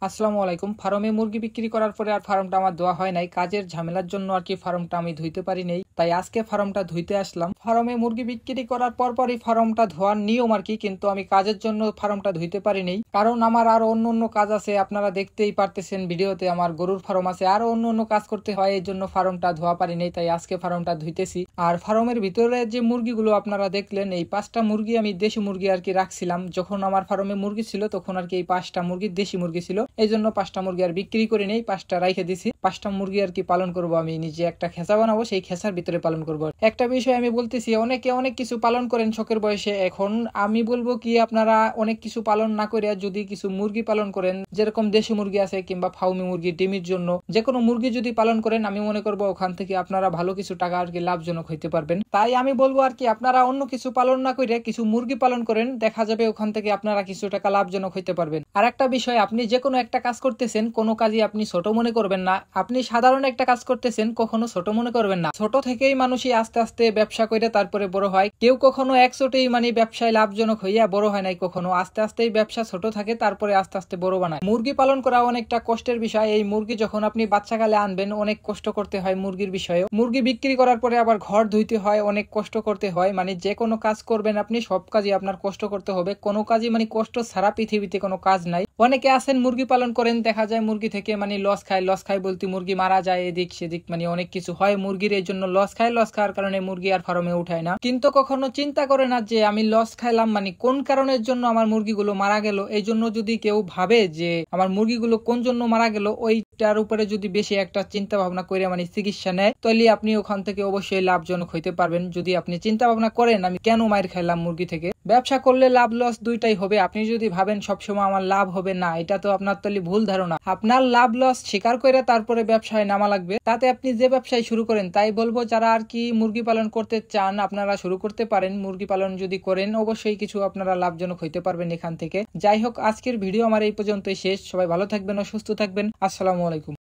আসসালামু আলাইকুম। ফার্মে মুরগি বিক্রি করার পরে আর ফার্মটা আমার ধোয়া হয় নাই, কাজের ঝামেলার জন্য আর কি ফার্মটা আমি ধুইতে পারি নাই, তাই আজকে ফার্মটা ধুইতে আসলাম। ফার্মে মুরগি বিক্রি করার পরপরই ফার্মটা ধোয়ার নিয়ম আর কি, কিন্তু আমি কাজের জন্য ফার্মটা ধুইতে পারি নাই, কারণ আমার আরো অন্য কাজ আছে। আপনারা দেখতেই পারতেছেন ভিডিওতে, আমার গরুর ফার্ম আছে, আরো অন্য কাজ করতে হয়, এই জন্য ফার্মটা ধোয়া পারি নাই, তাই আজকে ফার্মটা ধুইতেছি। আর ফার্মের ভিতরে যে মুরগিগুলো আপনারা দেখলেন, এই 5টা মুরগি আমি দেশি মুরগি আর কি রাখছিলাম। যখন আমার ফার্মে মুরগি ছিল তখন আর কি এই 5টা মুরগি দেশি মুরগি ছিল, এই জন্য 5টা মুরগি আর বিক্রি করে নেই, 5টা রাইখে দিছি। 5টা মুরগি আর কি পালন করব, আমি নিজে একটা খেসা বানাবো, সেই খেসার ভিতরে পালন করব। একটা বিষয় আমি বলতেছি, অনেকে অনেক কিছু পালন করেন শখের বয়সে, এখন আমি বলবো কি আপনারা অনেক কিছু পালন না করে যদি কিছু মুরগি পালন করেন, যেরকম দেশি মুরগি আছে কিংবা ফাউমি মুরগি ডিমের জন্য, যে কোনো মুরগি যদি পালন করেন, আমি মনে করবো ওখান থেকে আপনারা ভালো কিছু টাকা আর কি লাভজনক হইতে পারবেন। তাই আমি বলবো আর কি আপনারা অন্য কিছু পালন না করে কিছু মুরগি পালন করেন, দেখা যাবে ওখান থেকে আপনারা কিছু টাকা লাভজনক হইতে পারবেন। আর একটা বিষয়, আপনি যে কোনো একটা কাজ করতেছেন, কোনো কাজই আপনি ছোট মনে করবেন না। আপনি সাধারণ একটা কাজ করতেছেন, কখনো ছোট মনে করবেন না। ছোট থেকেই মানুষই আস্তে আস্তে ব্যবসা করে তারপরে বড় হয়। কেউ কখনো একচোটেই ব্যবসায় লাভজনক হইয়া বড় হয় নাই, কখনো আস্তে আস্তেই ব্যবসা ছোট থাকে, তারপরে আস্তে আস্তে বড় বানায়। মুরগি পালন করা অনেকটা কষ্টের বিষয়। এই মুরগি যখন আপনি বাচ্চাকালে আনবেন, অনেক কষ্ট করতে হয় মুরগির বিষয়ে। মুরগি বিক্রি করার পরে আবার ঘর ধুইতে হয়, অনেক কষ্ট করতে হয়। যে কোনো কাজ করবেন আপনি, সব কাজই আপনার কষ্ট করতে হবে। কোনো কাজই কষ্ট ছাড়া পৃথিবীতে কোনো কাজ নাই। অনেকে আছেন মুরগি পালন করেন, দেখা যায় মুরগি থেকে লস খায় বলতে মুরগি মারা যায়, এদিক সেদিক অনেক কিছু হয় মুরগির, এই জন্য লস খাওয়ার কারণে মুরগি আর ফার্মে উঠায় না। কিন্তু কখনো চিন্তা করে না যে আমি লস খাইলাম কোন কারণের জন্য আমার মুরগিগুলো মারা গেল। এই জন্য যদি কেউ ভাবে যে আমার মুরগিগুলো কোন জন্য মারা গেল, ওইটার উপরে যদি বেশি একটা চিন্তা ভাবনা করে চিকিৎসা নেয়, তাহলে আপনি ওখান থেকে অবশ্যই লাভজনক হইতে পারবেন। যদি আপনি চিন্তা ভাবনা করেন আমি কেন মার খাইলাম মুরগি থেকে, ব্যবসা করলে লাভ লস দুইটাই হবে। আপনি যদি ভাবেন সবসময় আমার লাভ হবে না, এটা তো আপনার তাহলে ভুল ধারণা। আপনার লাভ লস স্বীকার করে তারপরে ব্যবসায় নামা লাগবে, তাতে আপনি যে ব্যবসায় শুরু করেন। তাই বলবো যারা আর কি মুরগি পালন করতে চান, আপনারা শুরু করতে পারেন। মুরগি পালন যদি করেন, অবশ্যই কিছু আপনারা লাভজনক হইতে পারবেন এখান থেকে। যাই হোক, আজকের ভিডিও আমার এই পর্যন্তই শেষ। সবাই ভালো থাকবেন ও সুস্থ থাকবেন। আসসালামু আলাইকুম।